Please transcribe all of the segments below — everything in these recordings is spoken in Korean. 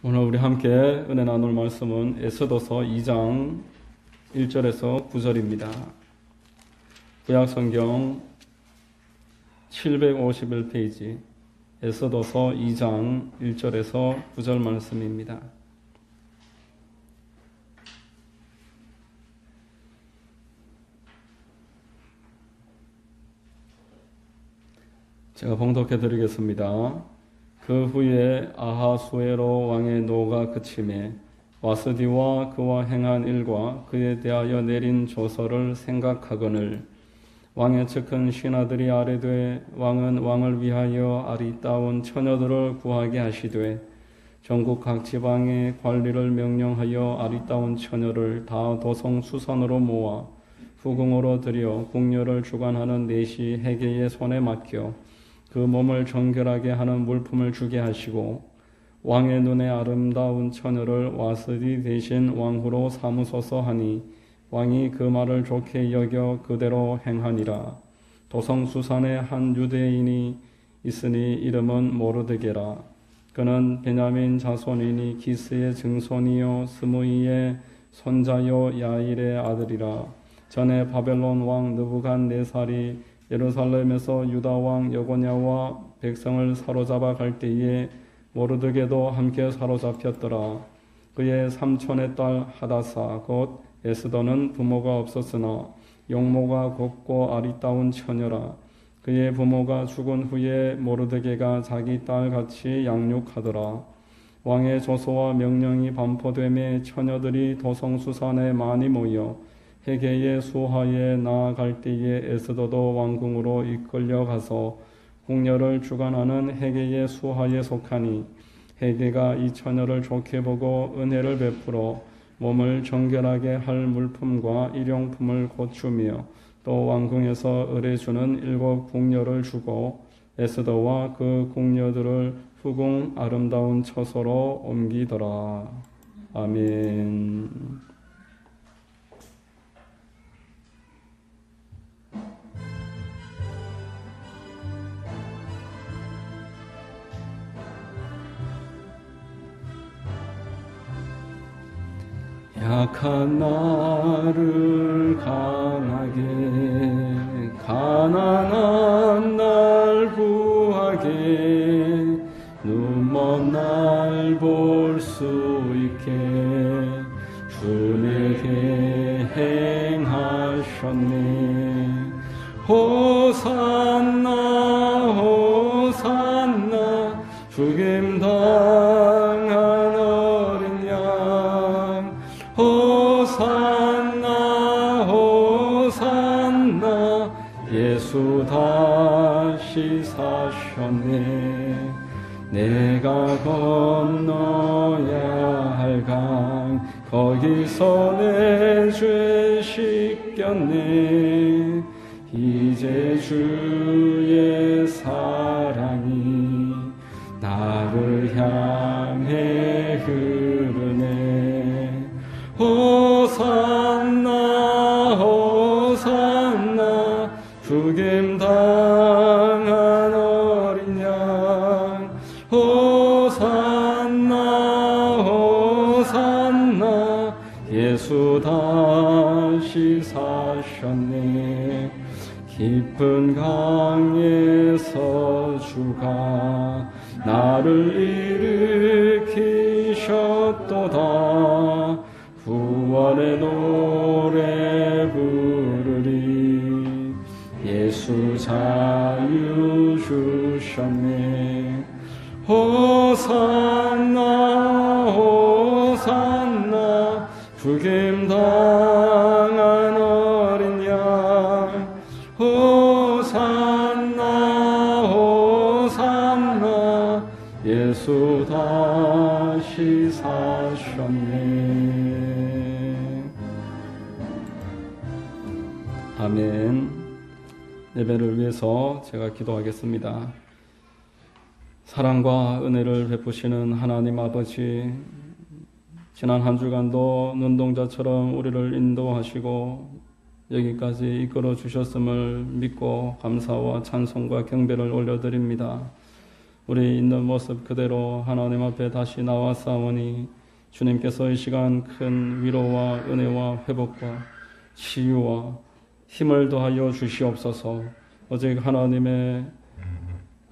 오늘 우리 함께 은혜 나눌 말씀은 에스더서 2장 1절에서 9절입니다. 구약성경 751페이지 에스더서 2장 1절에서 9절 말씀입니다. 제가 봉독해 드리겠습니다. 그 후에 아하수에로 왕의 노가 그침에 와스디와 그와 행한 일과 그에 대하여 내린 조서를 생각하거늘 왕의 측근 신하들이 아뢰되 왕은 왕을 위하여 아리따운 처녀들을 구하게 하시되 전국 각 지방의 관리를 명령하여 아리따운 처녀를 다 도성 수선으로 모아 후궁으로 들여 궁녀를 주관하는 내시 헤게의 손에 맡겨 그 몸을 정결하게 하는 물품을 주게 하시고 왕의 눈에 아름다운 처녀를 와스디 대신 왕후로 삼으소서 하니 왕이 그 말을 좋게 여겨 그대로 행하니라. 도성수산에 한 유대인이 있으니 이름은 모르드게라. 그는 베냐민 자손이니 기스의 증손이요 스무이의 손자요 야일의 아들이라. 전에 바벨론 왕 느부갓네살이 예루살렘에서 유다왕 여고냐와 백성을 사로잡아 갈 때에 모르드게도 함께 사로잡혔더라. 그의 삼촌의 딸 하다사 곧 에스더는 부모가 없었으나 용모가 곱고 아리따운 처녀라. 그의 부모가 죽은 후에 모르드게가 자기 딸같이 양육하더라. 왕의 조서와 명령이 반포되매 처녀들이 도성수산에 많이 모여 헤게의 수하에 나아갈 때에 에스더도 왕궁으로 이끌려 가서 궁녀를 주관하는 헤게의 수하에 속하니 헤게가 이 처녀를 좋게 보고 은혜를 베풀어 몸을 정결하게 할 물품과 일용품을 곧 주며 또 왕궁에서 의뢰주는 7 궁녀를 주고 에스더와 그 궁녀들을 후궁 아름다운 처소로 옮기더라. 아멘. 약한 나를 강하게 가난한 날 구하게 눈먼 날 볼 수 있게 주 내게 행하셨네. 호산나 호산나 죽임 당한 어린 양 호산나 호산나 예수 다시 사셨네. 내가 건너야 할 강 거기서 내 죄 씻겼네. 이제 주의 사랑이 나를 향해 흐르네. 호산나 호산나 죽임 당한 어린 양 호산나 호산나 예수 다시 사셨네. 깊은 강에서 주가 나를 일으키셨도다. 구원의 노래 부르리. 예수 자유 주셨네. 호산나 호산나 죽임 당한 어린 양 호산나 호산나 예수 다시 사셨네. 아멘. 예배를 위해서 제가 기도하겠습니다. 사랑과 은혜를 베푸시는 하나님 아버지, 지난 한 주간도 눈동자처럼 우리를 인도하시고 여기까지 이끌어 주셨음을 믿고 감사와 찬송과 경배를 올려드립니다. 우리 있는 모습 그대로 하나님 앞에 다시 나왔사오니 주님께서 이 시간 큰 위로와 은혜와 회복과 치유와 힘을 더하여 주시옵소서. 오직 하나님의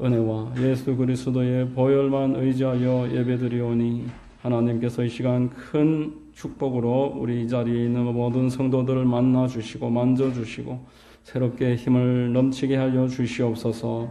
은혜와 예수 그리스도의 보혈만 의지하여 예배드리오니 하나님께서 이 시간 큰 축복으로 우리 이 자리에 있는 모든 성도들을 만나 주시고 만져 주시고 새롭게 힘을 넘치게 하여 주시옵소서.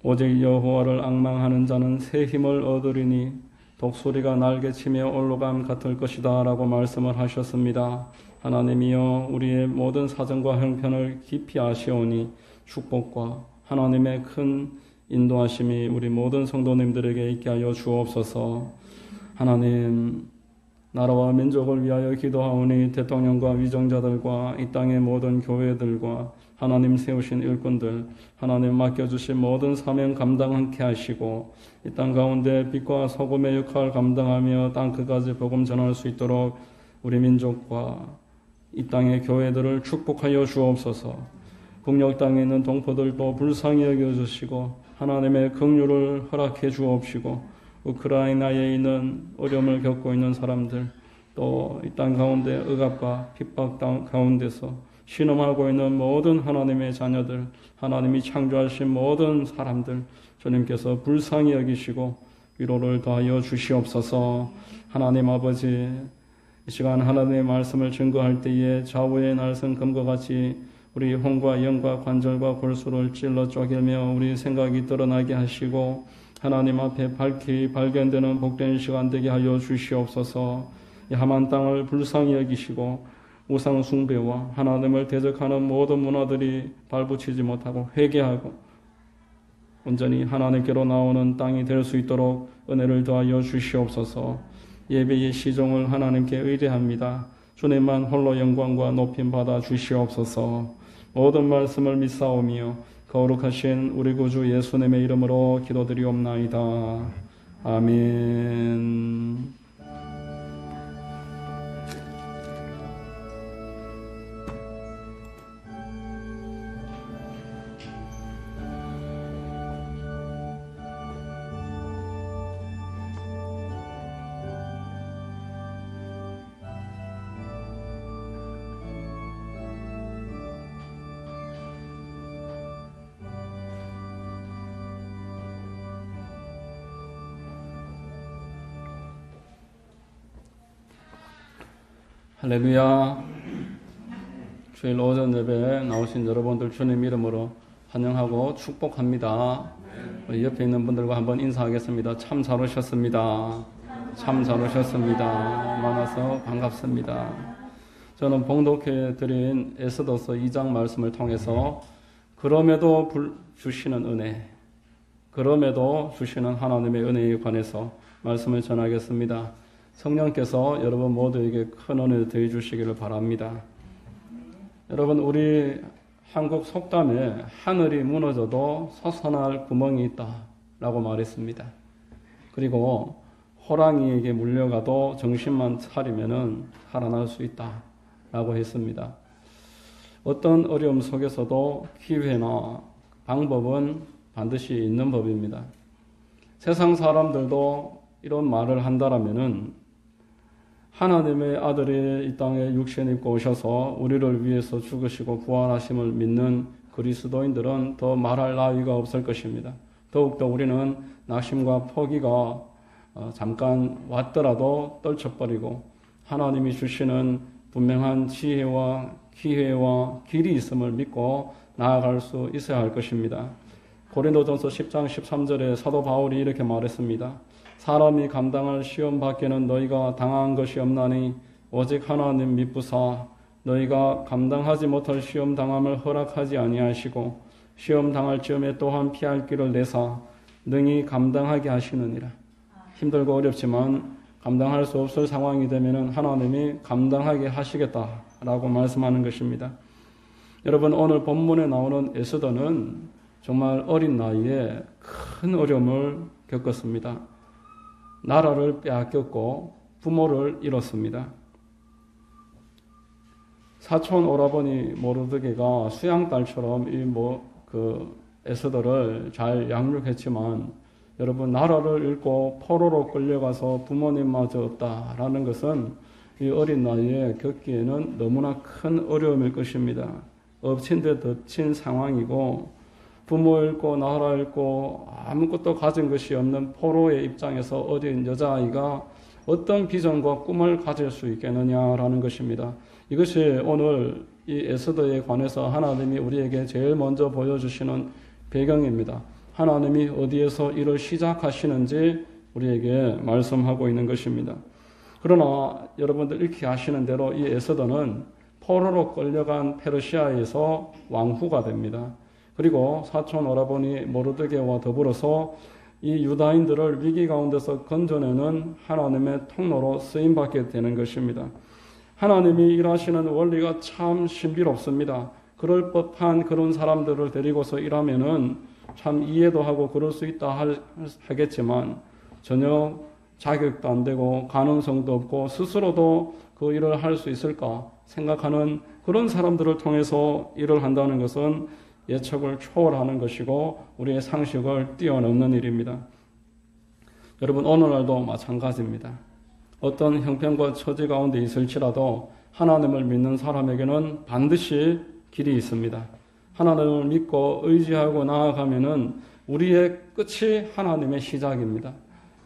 오직 여호와를 앙망하는 자는 새 힘을 얻으리니 독수리가 날개치며 올라감 같을 것이다 라고 말씀을 하셨습니다. 하나님이여 우리의 모든 사정과 형편을 깊이 아시오니 축복과 하나님의 큰 인도하심이 우리 모든 성도님들에게 있게 하여 주옵소서. 하나님 나라와 민족을 위하여 기도하오니 대통령과 위정자들과 이 땅의 모든 교회들과 하나님 세우신 일꾼들, 하나님 맡겨주신 모든 사명 감당하게 하시고 이 땅 가운데 빛과 소금의 역할을 감당하며 땅 끝까지 복음 전할 수 있도록 우리 민족과 이 땅의 교회들을 축복하여 주옵소서. 북녘 땅에 있는 동포들도 불쌍히 여겨주시고 하나님의 긍휼을 허락해 주옵시고 우크라이나에 있는 어려움을 겪고 있는 사람들 또 이 땅 가운데 억압과 핍박 가운데서 신음하고 있는 모든 하나님의 자녀들, 하나님이 창조하신 모든 사람들 주님께서 불쌍히 여기시고 위로를 더하여 주시옵소서. 하나님 아버지 이 시간 하나님의 말씀을 증거할 때에 좌우의 날선 금과 같이 우리 혼과 영과 관절과 골수를 찔러 쪼개며 우리 생각이 드러나게 하시고 하나님 앞에 밝히 발견되는 복된 시간 되게 하여 주시옵소서. 이 험한 땅을 불쌍히 여기시고 우상 숭배와 하나님을 대적하는 모든 문화들이 발붙이지 못하고 회개하고 온전히 하나님께로 나오는 땅이 될 수 있도록 은혜를 더하여 주시옵소서. 예배의 시종을 하나님께 의뢰합니다. 주님만 홀로 영광과 높임 받아 주시옵소서. 모든 말씀을 믿사오며 거룩하신 우리 구주 예수님의 이름으로 기도드리옵나이다. 아멘. 할렐루야. 주일 오전 예배에 나오신 여러분들 주님 이름으로 환영하고 축복합니다. 우리 옆에 있는 분들과 한번 인사하겠습니다. 참 잘 오셨습니다. 참 잘 오셨습니다. 만나서 반갑습니다. 저는 봉독해 드린 에스더서 2장 말씀을 통해서 그럼에도 주시는 은혜, 그럼에도 주시는 하나님의 은혜에 관해서 말씀을 전하겠습니다. 성령께서 여러분 모두에게 큰 은혜를 더해 주시기를 바랍니다. 여러분 우리 한국 속담에 하늘이 무너져도 솟아날 구멍이 있다라고 말했습니다. 그리고 호랑이에게 물려가도 정신만 차리면은 살아날 수 있다라고 했습니다. 어떤 어려움 속에서도 기회나 방법은 반드시 있는 법입니다. 세상 사람들도 이런 말을 한다라면은 하나님의 아들이 이 땅에 육신 입고 오셔서 우리를 위해서 죽으시고 부활하심을 믿는 그리스도인들은 더 말할 나위가 없을 것입니다. 더욱더 우리는 낙심과 포기가 잠깐 왔더라도 떨쳐버리고 하나님이 주시는 분명한 지혜와 기회와 길이 있음을 믿고 나아갈 수 있어야 할 것입니다. 고린도전서 10장 13절에 사도 바울이 이렇게 말했습니다. 사람이 감당할 시험 밖에는 너희가 당한 것이 없나니 오직 하나님 미쁘사 너희가 감당하지 못할 시험 당함을 허락하지 아니하시고 시험 당할 즈음에 또한 피할 길을 내사 능히 감당하게 하시느니라. 힘들고 어렵지만 감당할 수 없을 상황이 되면 하나님이 감당하게 하시겠다라고 말씀하는 것입니다. 여러분 오늘 본문에 나오는 에스더는 정말 어린 나이에 큰 어려움을 겪었습니다. 나라를 빼앗겼고 부모를 잃었습니다. 사촌 오라버니 모르드게가 수양딸처럼 에스더를 잘 양육했지만 여러분 나라를 잃고 포로로 끌려가서 부모님마저 없다라는 것은 이 어린 나이에 겪기에는 너무나 큰 어려움일 것입니다. 엎친 데 덮친 상황이고 부모 잃고 나라 잃고 아무것도 가진 것이 없는 포로의 입장에서 어린 여자아이가 어떤 비전과 꿈을 가질 수 있겠느냐라는 것입니다. 이것이 오늘 이 에스더에 관해서 하나님이 우리에게 제일 먼저 보여주시는 배경입니다. 하나님이 어디에서 일을 시작하시는지 우리에게 말씀하고 있는 것입니다. 그러나 여러분들 익히 아시는 대로 이 에스더는 포로로 끌려간 페르시아에서 왕후가 됩니다. 그리고 사촌 오라버니 모르드게와 더불어서 이 유다인들을 위기 가운데서 건져내는 하나님의 통로로 쓰임받게 되는 것입니다. 하나님이 일하시는 원리가 참 신비롭습니다. 그럴 법한 그런 사람들을 데리고서 일하면은 참 이해도 하고 그럴 수 있다 하겠지만 전혀 자격도 안 되고 가능성도 없고 스스로도 그 일을 할 수 있을까 생각하는 그런 사람들을 통해서 일을 한다는 것은 예측을 초월하는 것이고 우리의 상식을 뛰어넘는 일입니다. 여러분 오늘날도 마찬가지입니다. 어떤 형편과 처지 가운데 있을지라도 하나님을 믿는 사람에게는 반드시 길이 있습니다. 하나님을 믿고 의지하고 나아가면은 우리의 끝이 하나님의 시작입니다.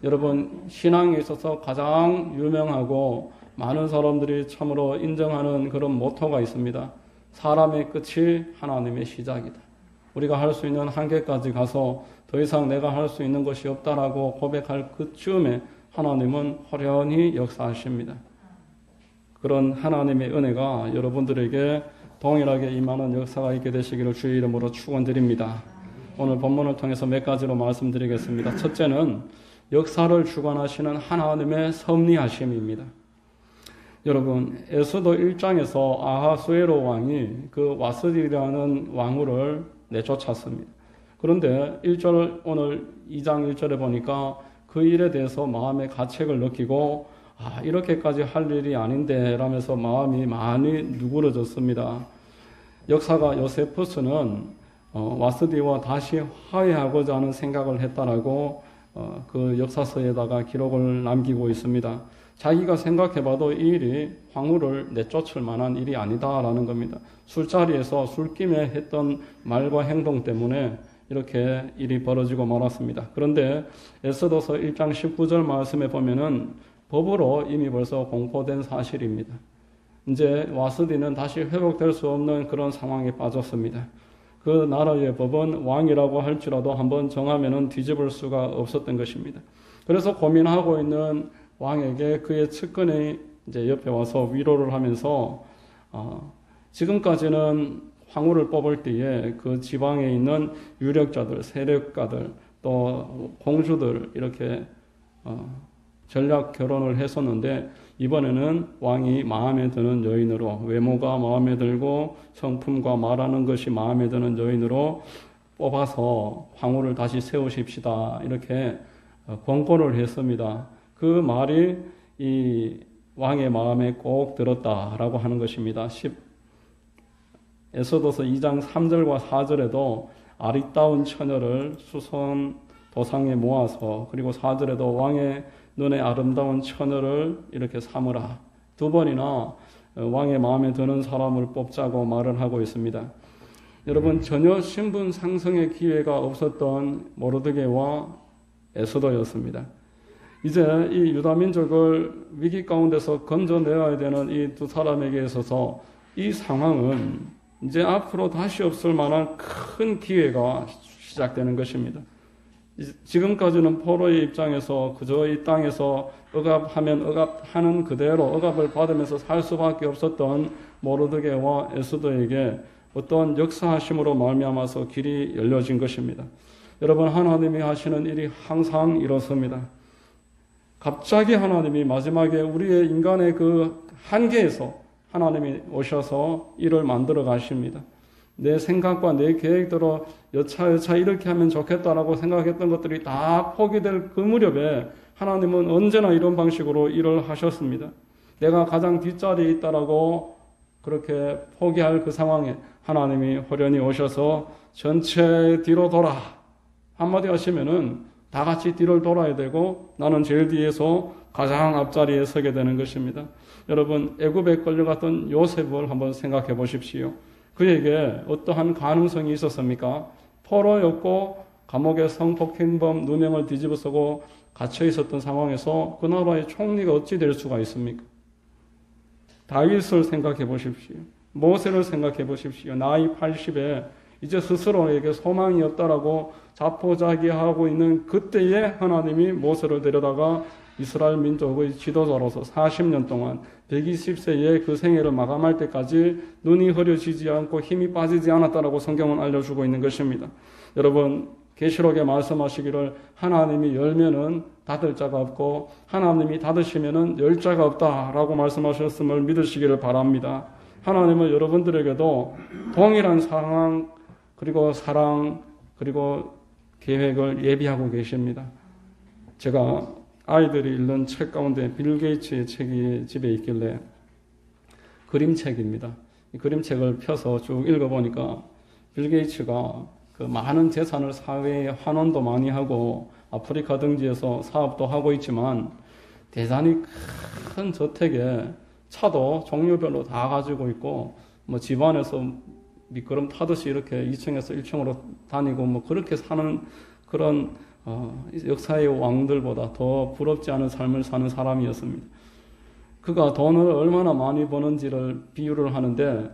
여러분 신앙에 있어서 가장 유명하고 많은 사람들이 참으로 인정하는 그런 모토가 있습니다. 사람의 끝이 하나님의 시작이다. 우리가 할 수 있는 한계까지 가서 더 이상 내가 할 수 있는 것이 없다라고 고백할 그쯤에 하나님은 호련히 역사하십니다. 그런 하나님의 은혜가 여러분들에게 동일하게 임하는 역사가 있게 되시기를 주의 이름으로 축원드립니다. 오늘 본문을 통해서 몇 가지로 말씀드리겠습니다. 첫째는 역사를 주관하시는 하나님의 섭리하심입니다. 여러분 에스더 1장에서 아하수에로 왕이 그 와스디라는 왕후를 내쫓았습니다. 그런데 1절 오늘 2장 1절에 보니까 그 일에 대해서 마음의 가책을 느끼고 이렇게까지 할 일이 아닌데 라면서 마음이 많이 누그러졌습니다. 역사가 요세푸스는 와스디와 다시 화해하고자 하는 생각을 했다라고 그 역사서에다가 기록을 남기고 있습니다. 자기가 생각해봐도 이 일이 황후를 내쫓을 만한 일이 아니다라는 겁니다. 술자리에서 술김에 했던 말과 행동 때문에 이렇게 일이 벌어지고 말았습니다. 그런데 에스더서 1장 19절 말씀에 보면은 법으로 이미 벌써 공포된 사실입니다. 이제 와스디는 다시 회복될 수 없는 그런 상황에 빠졌습니다. 그 나라의 법은 왕이라고 할지라도 한번 정하면은 뒤집을 수가 없었던 것입니다. 그래서 고민하고 있는 왕에게 그의 측근이 이제 옆에 와서 위로를 하면서 지금까지는 황후를 뽑을 때에 그 지방에 있는 유력자들, 세력가들, 또 공주들 이렇게 전략 결혼을 했었는데 이번에는 왕이 마음에 드는 여인으로 외모가 마음에 들고 성품과 말하는 것이 마음에 드는 여인으로 뽑아서 황후를 다시 세우십시다 이렇게 권고를 했습니다. 그 말이 이 왕의 마음에 꼭 들었다라고 하는 것입니다. 에스더서 2장 3절과 4절에도 아리따운 처녀를 수선 도상에 모아서 그리고 4절에도 왕의 눈에 아름다운 처녀를 이렇게 삼으라. 두 번이나 왕의 마음에 드는 사람을 뽑자고 말을 하고 있습니다. 여러분 전혀 신분 상승의 기회가 없었던 모르드게와 에스더였습니다. 이제 이 유다민족을 위기 가운데서 건져내야 되는 이 두 사람에게 있어서 이 상황은 이제 앞으로 다시 없을 만한 큰 기회가 시작되는 것입니다. 지금까지는 포로의 입장에서 그저 이 땅에서 억압하면 억압하는 그대로 억압을 받으면서 살 수밖에 없었던 모르드게와 에스더에게 어떤 역사하심으로 말미암아서 길이 열려진 것입니다. 여러분 하나님이 하시는 일이 항상 이렇습니다. 갑자기 하나님이 마지막에 우리의 인간의 그 한계에서 하나님이 오셔서 일을 만들어 가십니다. 내 생각과 내 계획대로 여차여차 이렇게 하면 좋겠다라고 생각했던 것들이 다 포기될 그 무렵에 하나님은 언제나 이런 방식으로 일을 하셨습니다. 내가 가장 뒷자리에 있다라고 그렇게 포기할 그 상황에 하나님이 호련히 오셔서 전체 뒤로 돌아 한마디 하시면은 다 같이 뒤를 돌아야 되고 나는 제일 뒤에서 가장 앞자리에 서게 되는 것입니다. 여러분, 애굽에 끌려갔던 요셉을 한번 생각해 보십시오. 그에게 어떠한 가능성이 있었습니까? 포로였고 감옥에 성폭행범 누명을 뒤집어쓰고 갇혀 있었던 상황에서 그 나라의 총리가 어찌 될 수가 있습니까? 다윗을 생각해 보십시오. 모세를 생각해 보십시오. 나이 80에 이제 스스로에게 소망이 없다라고 자포자기하고 있는 그때에 하나님이 모세를 데려다가 이스라엘 민족의 지도자로서 40년 동안 120세의 그 생애를 마감할 때까지 눈이 흐려지지 않고 힘이 빠지지 않았다라고 성경은 알려주고 있는 것입니다. 여러분, 계시록에 말씀하시기를 하나님이 열면은 닫을 자가 없고 하나님이 닫으시면은 열 자가 없다라고 말씀하셨음을 믿으시기를 바랍니다. 하나님은 여러분들에게도 동일한 상황 그리고 사랑 그리고 계획을 예비하고 계십니다. 제가 아이들이 읽는 책 가운데 빌 게이츠의 책이 집에 있길래 그림책입니다. 이 그림책을 펴서 쭉 읽어보니까 빌 게이츠가 그 많은 재산을 사회에 환원도 많이 하고 아프리카 등지에서 사업도 하고 있지만 대단히 큰 저택에 차도 종류별로 다 가지고 있고 뭐 집안에서 미끄럼 타듯이 이렇게 2층에서 1층으로 다니고 뭐 그렇게 사는 그런 역사의 왕들보다 더 부럽지 않은 삶을 사는 사람이었습니다. 그가 돈을 얼마나 많이 버는지를 비유를 하는데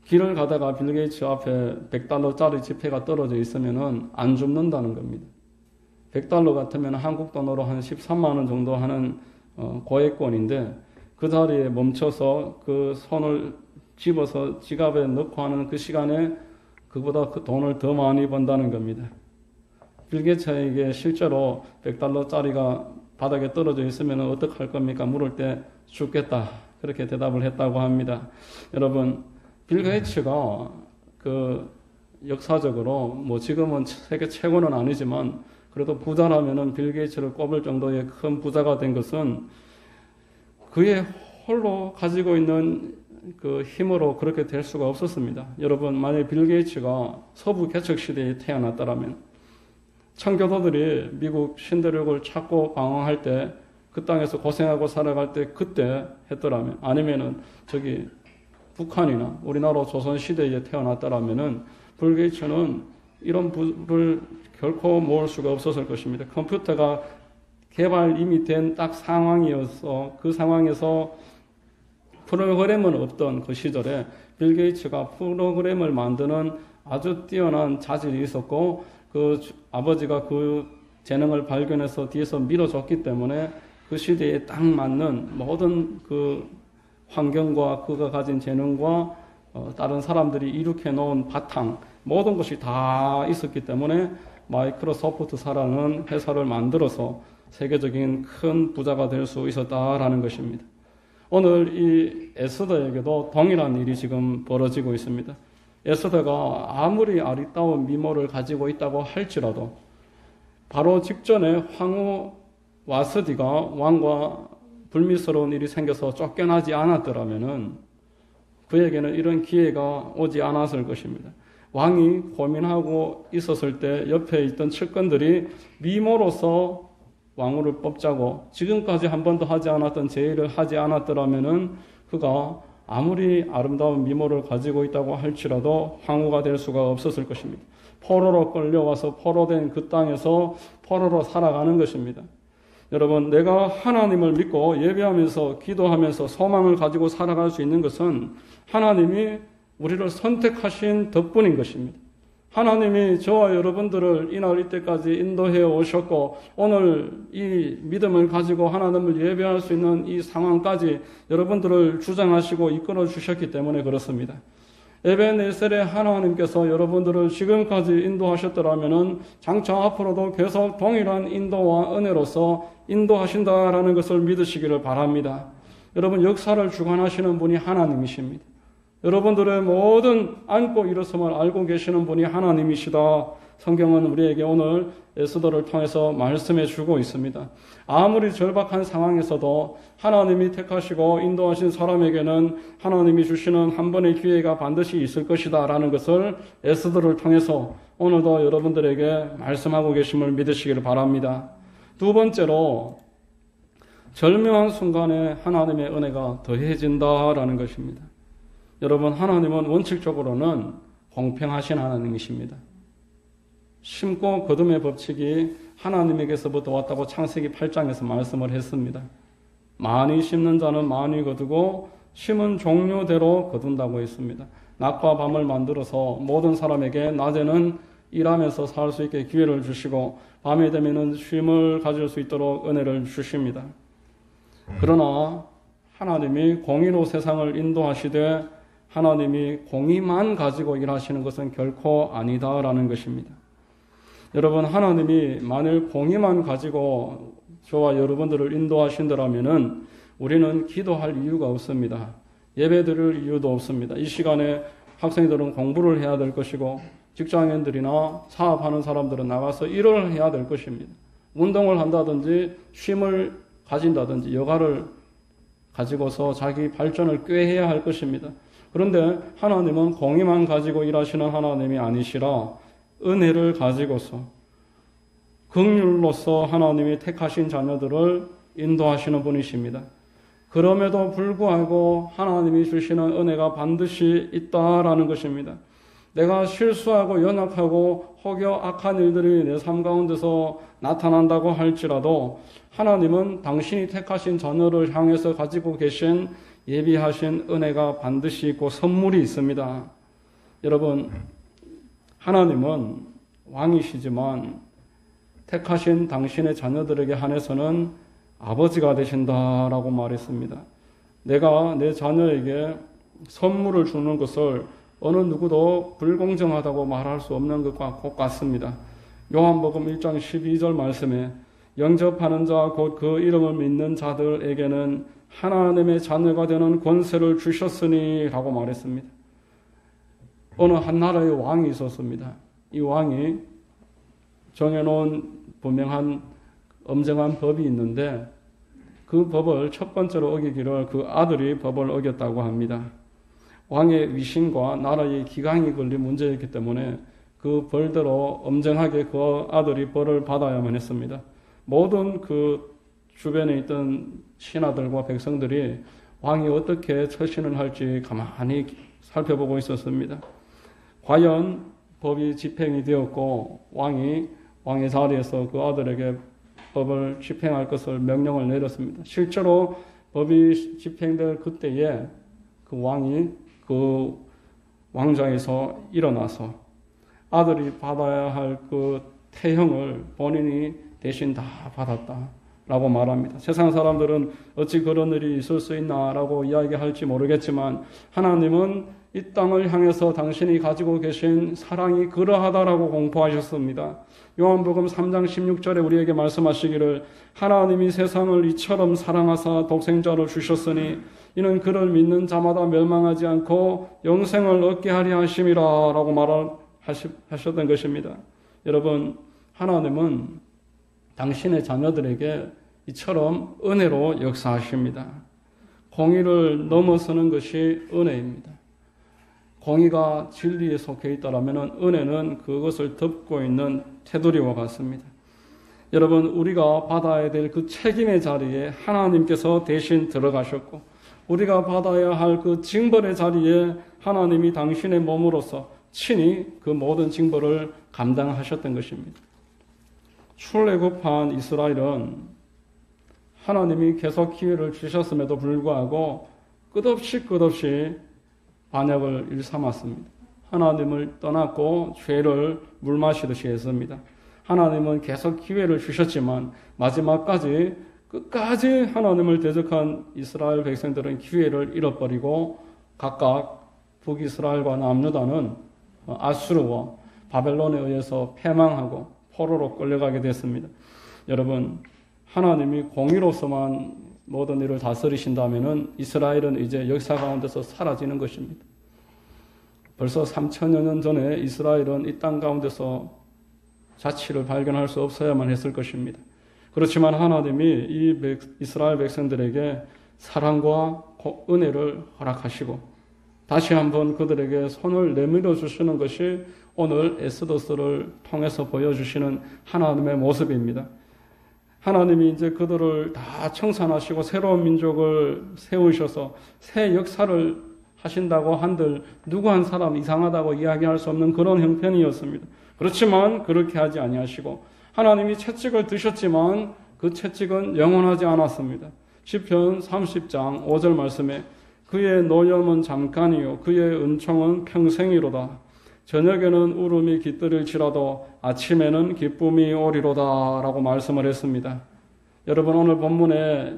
길을 가다가 빌 게이츠 앞에 $100짜리 지폐가 떨어져 있으면은 안 줍는다는 겁니다. $100 같으면 한국 돈으로 한 13만 원 정도 하는 고액권인데 그 자리에 멈춰서 그 손을 집어서 지갑에 넣고 하는 그 시간에 그보다 그 돈을 더 많이 번다는 겁니다. 빌 게이츠에게 실제로 $100짜리가 바닥에 떨어져 있으면 어떡할 겁니까? 물을 때 죽겠다. 그렇게 대답을 했다고 합니다. 여러분, 빌 게이츠가 그 역사적으로 뭐 지금은 세계 최고는 아니지만 그래도 부자라면은 빌 게이츠를 꼽을 정도의 큰 부자가 된 것은 그의 홀로 가지고 있는 그 힘으로 그렇게 될 수가 없었습니다. 여러분, 만약 빌 게이츠가 서부 개척 시대에 태어났다라면 청교도들이 미국 신대륙을 찾고 방황할 때 그 땅에서 고생하고 살아갈 때 그때 했더라면 아니면은 저기 북한이나 우리나라 조선 시대에 태어났다라면은 빌 게이츠는 이런 부를 결코 모을 수가 없었을 것입니다. 컴퓨터가 개발 이미 된 딱 상황이어서 그 상황에서 프로그램은 없던 그 시절에 빌 게이츠가 프로그램을 만드는 아주 뛰어난 자질이 있었고 그 아버지가 그 재능을 발견해서 뒤에서 밀어줬기 때문에 그 시대에 딱 맞는 모든 그 환경과 그가 가진 재능과 다른 사람들이 일으켜 놓은 바탕 모든 것이 다 있었기 때문에 마이크로소프트사라는 회사를 만들어서 세계적인 큰 부자가 될 수 있었다라는 것입니다. 오늘 이 에스더에게도 동일한 일이 지금 벌어지고 있습니다. 에스더가 아무리 아리따운 미모를 가지고 있다고 할지라도 바로 직전에 황후 와스디가 왕과 불미스러운 일이 생겨서 쫓겨나지 않았더라면은 그에게는 이런 기회가 오지 않았을 것입니다. 왕이 고민하고 있었을 때 옆에 있던 측근들이 미모로서 왕후를 뽑자고 지금까지 한 번도 하지 않았던 제의를 하지 않았더라면은 그가 아무리 아름다운 미모를 가지고 있다고 할지라도 황후가 될 수가 없었을 것입니다. 포로로 끌려와서 포로된 그 땅에서 포로로 살아가는 것입니다. 여러분, 내가 하나님을 믿고 예배하면서 기도하면서 소망을 가지고 살아갈 수 있는 것은 하나님이 우리를 선택하신 덕분인 것입니다. 하나님이 저와 여러분들을 이날 이때까지 인도해 오셨고 오늘 이 믿음을 가지고 하나님을 예배할 수 있는 이 상황까지 여러분들을 주장하시고 이끌어 주셨기 때문에 그렇습니다. 에베네셀의 하나님께서 여러분들을 지금까지 인도하셨더라면 장차 앞으로도 계속 동일한 인도와 은혜로서 인도하신다라는 것을 믿으시기를 바랍니다. 여러분, 역사를 주관하시는 분이 하나님이십니다. 여러분들의 모든 안고 일어섬을 알고 계시는 분이 하나님이시다. 성경은 우리에게 오늘 에스더를 통해서 말씀해 주고 있습니다. 아무리 절박한 상황에서도 하나님이 택하시고 인도하신 사람에게는 하나님이 주시는 한 번의 기회가 반드시 있을 것이다 라는 것을 에스더를 통해서 오늘도 여러분들에게 말씀하고 계심을 믿으시기를 바랍니다. 두 번째로 절묘한 순간에 하나님의 은혜가 더해진다라는 것입니다. 여러분, 하나님은 원칙적으로는 공평하신 하나님이십니다. 심고 거둠의 법칙이 하나님에게서부터 왔다고 창세기 8장에서 말씀을 했습니다. 많이 심는 자는 많이 거두고 심은 종류대로 거둔다고 했습니다. 낮과 밤을 만들어서 모든 사람에게 낮에는 일하면서 살 수 있게 기회를 주시고 밤에 되면은 쉼을 가질 수 있도록 은혜를 주십니다. 그러나 하나님이 공의로 세상을 인도하시되 하나님이 공의만 가지고 일하시는 것은 결코 아니다라는 것입니다. 여러분, 하나님이 만일 공의만 가지고 저와 여러분들을 인도하신다면은 우리는 기도할 이유가 없습니다. 예배 드릴 이유도 없습니다. 이 시간에 학생들은 공부를 해야 될 것이고 직장인들이나 사업하는 사람들은 나가서 일을 해야 될 것입니다. 운동을 한다든지 쉼을 가진다든지 여가를 가지고서 자기 발전을 꾀해야 할 것입니다. 그런데 하나님은 공의만 가지고 일하시는 하나님이 아니시라 은혜를 가지고서 긍휼로서 하나님이 택하신 자녀들을 인도하시는 분이십니다. 그럼에도 불구하고 하나님이 주시는 은혜가 반드시 있다라는 것입니다. 내가 실수하고 연약하고 혹여 악한 일들이 내 삶 가운데서 나타난다고 할지라도 하나님은 당신이 택하신 자녀를 향해서 가지고 계신 예비하신 은혜가 반드시 있고 선물이 있습니다. 여러분, 하나님은 왕이시지만 택하신 당신의 자녀들에게 한해서는 아버지가 되신다라고 말했습니다. 내가 내 자녀에게 선물을 주는 것을 어느 누구도 불공정하다고 말할 수 없는 것과 같습니다. 요한복음 1장 12절 말씀에 영접하는 자 곧 그 이름을 믿는 자들에게는 하나님의 자녀가 되는 권세를 주셨으니 라고 말했습니다. 어느 한 나라의 왕이 있었습니다. 이 왕이 정해놓은 분명한 엄정한 법이 있는데 그 법을 첫 번째로 어기기를 그 아들이 법을 어겼다고 합니다. 왕의 위신과 나라의 기강이 걸린 문제였기 때문에 그 벌대로 엄정하게 그 아들이 벌을 받아야만 했습니다. 모든 그 주변에 있던 신하들과 백성들이 왕이 어떻게 처신을 할지 가만히 살펴보고 있었습니다. 과연 법이 집행이 되었고 왕의 자리에서 그 아들에게 법을 집행할 것을 명령을 내렸습니다. 실제로 법이 집행될 그때에 그 왕이 그 왕좌에서 일어나서 아들이 받아야 할 그 태형을 본인이 대신 다 받았다라고 말합니다. 세상 사람들은 어찌 그런 일이 있을 수 있나라고 이야기할지 모르겠지만 하나님은 이 땅을 향해서 당신이 가지고 계신 사랑이 그러하다라고 공포하셨습니다. 요한복음 3장 16절에 우리에게 말씀하시기를 하나님이 세상을 이처럼 사랑하사 독생자를 주셨으니 이는 그를 믿는 자마다 멸망하지 않고 영생을 얻게 하려 하심이라 라고 말하셨던 것입니다. 여러분, 하나님은 당신의 자녀들에게 이처럼 은혜로 역사하십니다. 공의를 넘어서는 것이 은혜입니다. 공의가 진리에 속해 있다면 은혜는 그것을 덮고 있는 테두리와 같습니다. 여러분, 우리가 받아야 될 그 책임의 자리에 하나님께서 대신 들어가셨고 우리가 받아야 할 그 징벌의 자리에 하나님이 당신의 몸으로서 친히 그 모든 징벌을 감당하셨던 것입니다. 출애굽한 이스라엘은 하나님이 계속 기회를 주셨음에도 불구하고 끝없이 반역을 일삼았습니다. 하나님을 떠났고 죄를 물마시듯이 했습니다. 하나님은 계속 기회를 주셨지만 마지막까지 끝까지 하나님을 대적한 이스라엘 백성들은 기회를 잃어버리고 각각 북이스라엘과 남유다는 아수르와 바벨론에 의해서 패망하고 포로로 끌려가게 됐습니다. 여러분, 하나님이 공의로서만 모든 일을 다스리신다면 이스라엘은 이제 역사 가운데서 사라지는 것입니다. 벌써 3000여 년 전에 이스라엘은 이 땅 가운데서 자취를 발견할 수 없어야만 했을 것입니다. 그렇지만 하나님이 이 이스라엘 백성들에게 사랑과 은혜를 허락하시고 다시 한번 그들에게 손을 내밀어 주시는 것이 오늘 에스더서를 통해서 보여주시는 하나님의 모습입니다. 하나님이 이제 그들을 다 청산하시고 새로운 민족을 세우셔서 새 역사를 하신다고 한들 누구 한 사람 이상하다고 이야기할 수 없는 그런 형편이었습니다. 그렇지만 그렇게 하지 아니하시고 하나님이 채찍을 드셨지만 그 채찍은 영원하지 않았습니다. 시편 30장 5절 말씀에 그의 노염은 잠깐이요 그의 은총은 평생이로다. 저녁에는 울음이 깃들일지라도 아침에는 기쁨이 오리로다 라고 말씀을 했습니다. 여러분 오늘 본문에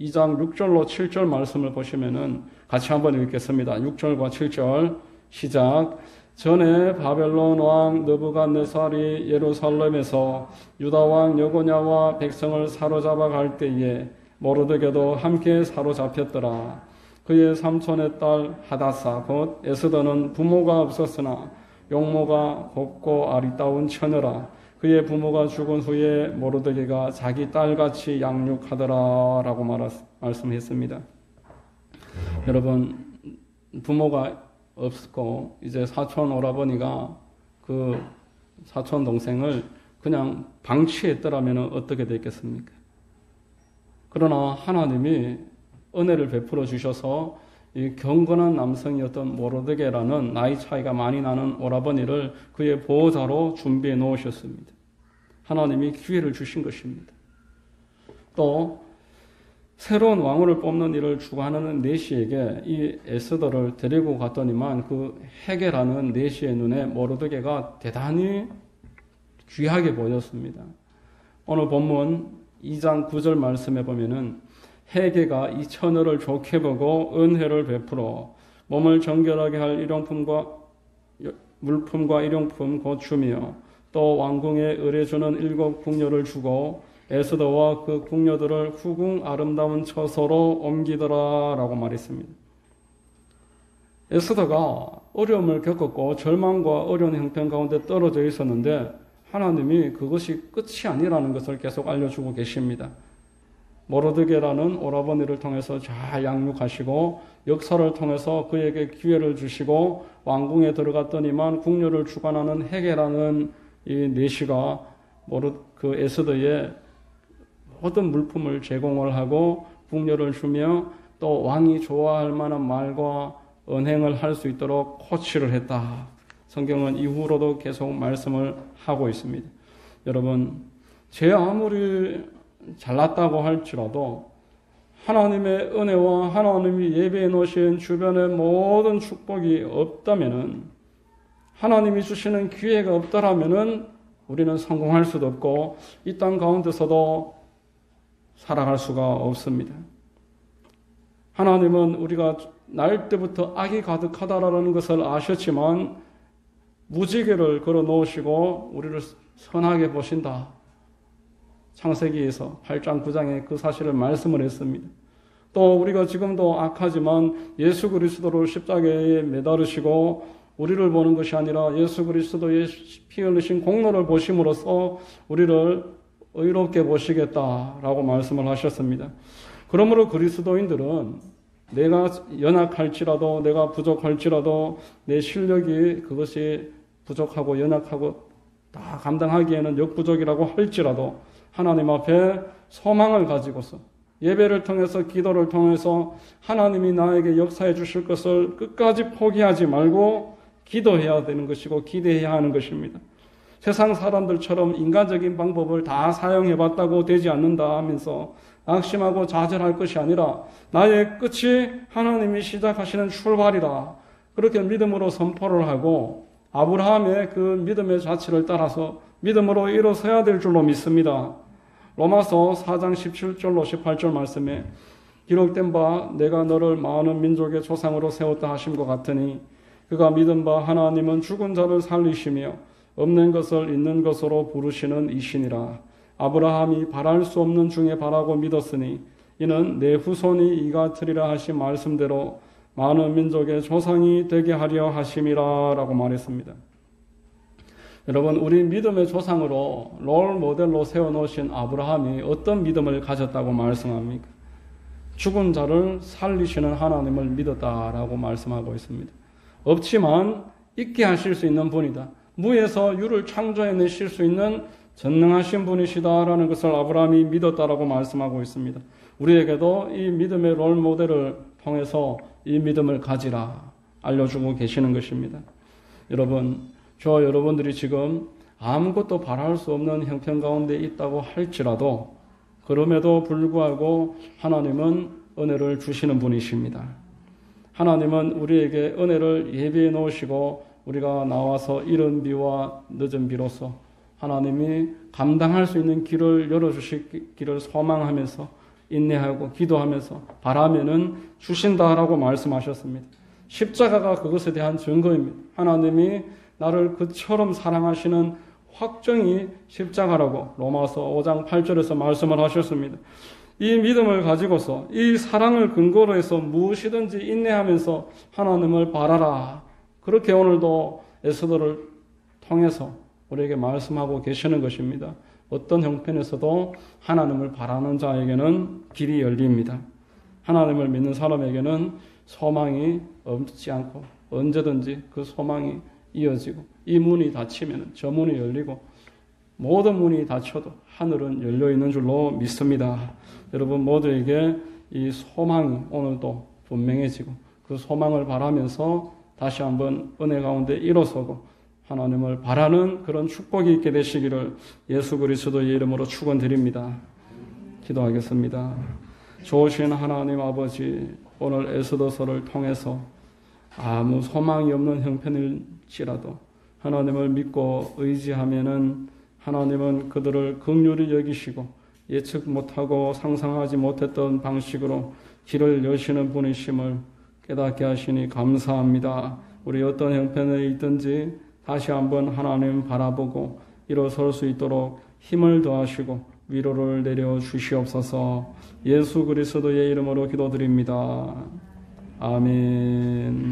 2장 6절로 7절 말씀을 보시면은 같이 한번 읽겠습니다. 6절과 7절 시작. 전에 바벨론 왕 느부갓네살이 예루살렘에서 유다 왕 여고냐와 백성을 사로잡아 갈 때에 모르드게도 함께 사로잡혔더라. 그의 삼촌의 딸 하다사 곧 에스더는 부모가 없었으나 용모가 곱고 아리따운 처녀라. 그의 부모가 죽은 후에 모르드게가 자기 딸같이 양육하더라 라고 말씀했습니다. 여러분 부모가 없고 이제 사촌 오라버니가 그 사촌 동생을 그냥 방치했더라면 어떻게 됐겠습니까? 그러나 하나님이 은혜를 베풀어 주셔서 이 경건한 남성이었던 모르드게라는 나이 차이가 많이 나는 오라버니를 그의 보호자로 준비해 놓으셨습니다. 하나님이 기회를 주신 것입니다. 또 새로운 왕후를 뽑는 일을 주관하는 내시에게 이 에스더를 데리고 갔더니만 그 헤게라는 내시의 눈에 모르드게가 대단히 귀하게 보였습니다. 오늘 본문 2장 9절 말씀에 보면은 헤게가 이 처녀를 좋게 보고 은혜를 베풀어 몸을 정결하게 할 일용품과 물품과 일용품 곧 주며 또 왕궁에 의뢰주는 7 궁녀를 주고 에스더와 그 궁녀들을 후궁 아름다운 처소로 옮기더라 라고 말했습니다. 에스더가 어려움을 겪었고 절망과 어려운 형편 가운데 떨어져 있었는데 하나님이 그것이 끝이 아니라는 것을 계속 알려주고 계십니다. 모르드게라는 오라버니를 통해서 잘 양육하시고 역사를 통해서 그에게 기회를 주시고 왕궁에 들어갔더니만 궁녀를 주관하는 헤게라는 이 내시가 그 에스더의 모든 물품을 제공을 하고 궁녀를 주며 또 왕이 좋아할 만한 말과 언행을 할 수 있도록 코치를 했다. 성경은 이후로도 계속 말씀을 하고 있습니다. 여러분, 제 아무리 잘났다고 할지라도 하나님의 은혜와 하나님이 예배해 놓으신 주변의 모든 축복이 없다면은 하나님이 주시는 기회가 없더라면은 우리는 성공할 수도 없고 이 땅 가운데서도 살아갈 수가 없습니다. 하나님은 우리가 날 때부터 악이 가득하다라는 것을 아셨지만 무지개를 걸어 놓으시고 우리를 선하게 보신다. 창세기에서 8장 9장에 그 사실을 말씀을 했습니다. 또 우리가 지금도 악하지만 예수 그리스도를 십자가에 매달으시고 우리를 보는 것이 아니라 예수 그리스도의 피 흘리신 공로를 보심으로써 우리를 의롭게 보시겠다라고 말씀을 하셨습니다. 그러므로 그리스도인들은 내가 연약할지라도 내가 부족할지라도 내 실력이 그것이 부족하고 연약하고 다 감당하기에는 역부족이라고 할지라도 하나님 앞에 소망을 가지고서 예배를 통해서 기도를 통해서 하나님이 나에게 역사해 주실 것을 끝까지 포기하지 말고 기도해야 되는 것이고 기대해야 하는 것입니다. 세상 사람들처럼 인간적인 방법을 다 사용해 봤다고 되지 않는다 하면서 낙심하고 좌절할 것이 아니라 나의 끝이 하나님이 시작하시는 출발이라 그렇게 믿음으로 선포를 하고 아브라함의 그 믿음의 자취를 따라서 믿음으로 일어서야 될 줄로 믿습니다. 로마서 4장 17절로 18절 말씀에 기록된 바 내가 너를 많은 민족의 조상으로 세웠다 하심과 같으니 그가 믿은 바 하나님은 죽은 자를 살리시며 없는 것을 있는 것으로 부르시는 이시니라. 아브라함이 바랄 수 없는 중에 바라고 믿었으니 이는 내 후손이 이 같으리라 하신 말씀대로 많은 민족의 조상이 되게 하려 하심이라 라고 말했습니다. 여러분, 우리 믿음의 조상으로 롤 모델로 세워놓으신 아브라함이 어떤 믿음을 가졌다고 말씀합니까? 죽은 자를 살리시는 하나님을 믿었다라고 말씀하고 있습니다. 없지만 있게 하실 수 있는 분이다. 무에서 유를 창조해내실 수 있는 전능하신 분이시다라는 것을 아브라함이 믿었다라고 말씀하고 있습니다. 우리에게도 이 믿음의 롤 모델을 통해서 이 믿음을 가지라 알려주고 계시는 것입니다. 여러분, 저와 여러분들이 지금 아무것도 바랄 수 없는 형편 가운데 있다고 할지라도 그럼에도 불구하고 하나님은 은혜를 주시는 분이십니다. 하나님은 우리에게 은혜를 예비해 놓으시고 우리가 나와서 이른 비와 늦은 비로소 하나님이 감당할 수 있는 길을 열어주시기를 소망하면서 인내하고 기도하면서 바라면은 주신다라고 말씀하셨습니다. 십자가가 그것에 대한 증거입니다. 하나님이 나를 그처럼 사랑하시는 확정이 십자가라고 로마서 5장 8절에서 말씀을 하셨습니다. 이 믿음을 가지고서 이 사랑을 근거로 해서 무엇이든지 인내하면서 하나님을 바라라. 그렇게 오늘도 에스더를 통해서 우리에게 말씀하고 계시는 것입니다. 어떤 형편에서도 하나님을 바라는 자에게는 길이 열립니다. 하나님을 믿는 사람에게는 소망이 없지 않고 언제든지 그 소망이 이어지고 이 문이 닫히면 저 문이 열리고 모든 문이 닫혀도 하늘은 열려있는 줄로 믿습니다. 여러분 모두에게 이 소망이 오늘도 분명해지고 그 소망을 바라면서 다시 한번 은혜 가운데 일어서고 하나님을 바라는 그런 축복이 있게 되시기를 예수 그리스도의 이름으로 축원드립니다. 기도하겠습니다. 좋으신 하나님 아버지, 오늘 에스더서를 통해서 아무 소망이 없는 형편일지라도 하나님을 믿고 의지하면은 하나님은 그들을 긍휼히 여기시고 예측 못하고 상상하지 못했던 방식으로 길을 여시는 분이심을 깨닫게 하시니 감사합니다. 우리 어떤 형편에 있든지 다시 한번 하나님 바라보고 일어설 수 있도록 힘을 더하시고 위로를 내려 주시옵소서. 예수 그리스도의 이름으로 기도드립니다. 아멘.